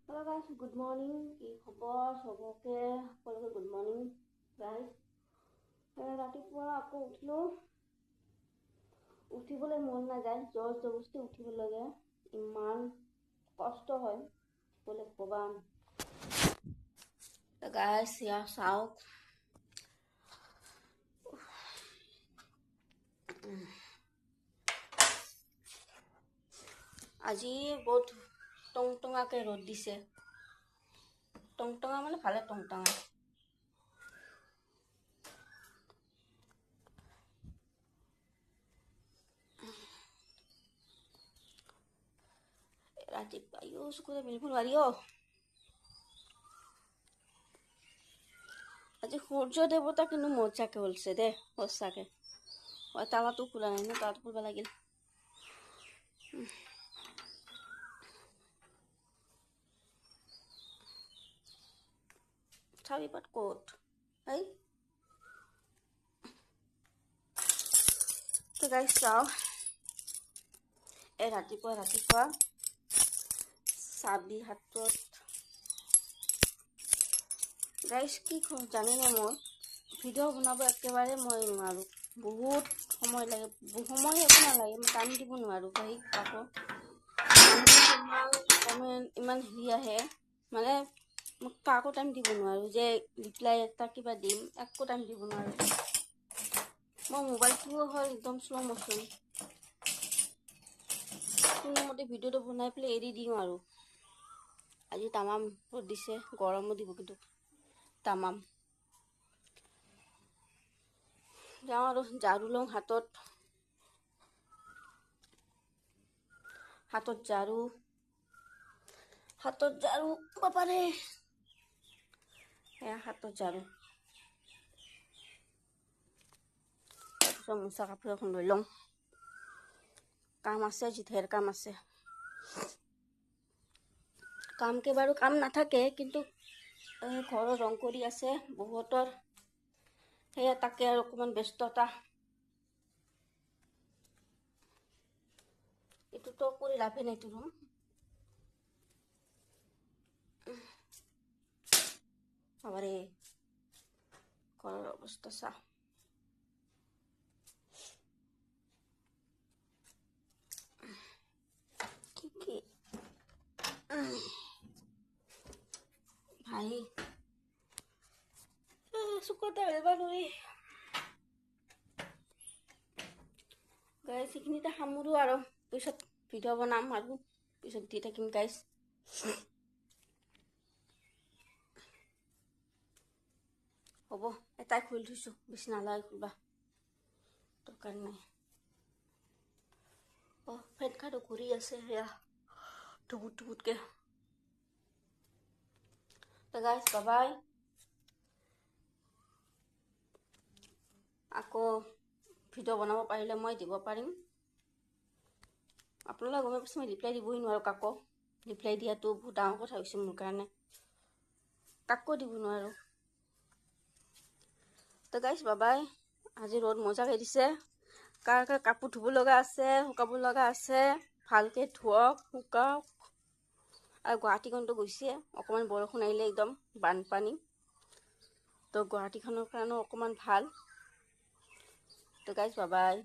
Hello guys, good morning. কি খবৰ সবকে সকলোকে good morning guys. ৰাতিপুৱা আকৌ উঠিবলৈ মন নাযায়, জোৰ জবৰদস্তি উঠিব লাগে, ইমান কষ্ট হয় বলে কবা। guys ইয়া চাওক আজি বহুত টংটঙাকে ৰ'দ দিছে। টংটঙা মানে ভালে টংটঙা। ৰাতিপুৱা চকুৰে মিলিব নোৱাৰি অ। আজি সূৰ্য দেৱতা কিন্তু মজাকে ওলছে দে সঁচাকে। তাৱাটো খোলা নাই ন, তাৱাটো খুলিব লাগিল। চাবিপাত ক'ত এই তো গাইছ চাও এই ৰাতিপুৱা চাবি হাতত গাইছ কি জানেনে মই ভিডিঅ' বনাব একেবাৰে মই নোৱাৰোঁ, বহুত সময় লাগে, সময় একো নালাগে, মই টাইম দিব নোৱাৰোঁ। ভাই আকৌ কমেণ্ট ইমান হেৰি আহে, মানে মোক কাকো টাইম দিব নোৱাৰোঁ, যে ৰিপ্লাই এটা কিবা দিম একো টাইম দিব নোৱাৰোঁ। মোৰ মোবাইলটোও হয় একদম শ্ল' মোচন, কোনোমতে ভিডিঅ'টো বনাই পেলাই এৰি দিওঁ আৰু। আজি তামাম ৰ'দ দিছে, গৰমো দিব কিন্তু তামাম। যাওঁ আৰু ঝাৰু লওঁ, হাতত ঝাৰু বাপাৰে, এয়া হাতত ঝাৰু। তাৰপিছত মোচা কাপোৰ এখন লৈ লওঁ, কাম আছে, আজি ঢেৰ কাম আছে। কামকে বাৰু কাম নাথাকে, কিন্তু ঘৰৰ ৰং কৰি আছে বহুতৰ, সেয়া তাকে আৰু অকণমান ব্যস্ততা। এইটোতো কৰি লাভে নাই তোৰ আবাৰে ঘৰৰ অৱস্থা চা। কি ভাই চুকতে এৰিব নোৱাৰি গাইছ। এইখিনিতে সামৰো আৰু পিছত ভিডিঅ' বনাম আৰু পিছত দি থাকিম গাইছ। হ'ব এটাই খুলি থৈছোঁ, বেছি নালাগে খুলিবা, দৰকাৰ নাই। ফেনখানো ঘূৰি আছে, সেয়া টুপুটকে। গাইছ বাবাই, আকৌ ভিডিঅ' বনাব পাৰিলে মই দিব পাৰিম। আপোনালোকে গমে পাইছে, মই ৰিপ্লাই দিবই নোৱাৰোঁ কাকো। ৰিপ্লাই দিয়াটো বহুত ডাঙৰ কথা হৈছে মোৰ কাৰণে, কাকো দিব নোৱাৰোঁ। তো গাইছ বাবাই, আজি ৰ'দ মজাকে দিছে, কাৰ কাপোৰ ধুব লগা আছে, শুকাব লগা আছে, ভালকৈ ধুৱক, শুকাওক। আৰু গুৱাহাটীখনতো গৈছে, অকণমান বৰষুণ আহিলে একদম বানপানী, তো গুৱাহাটীখনৰ কাৰণেও অকণমান ভাল। তো গাইছ বাবাই।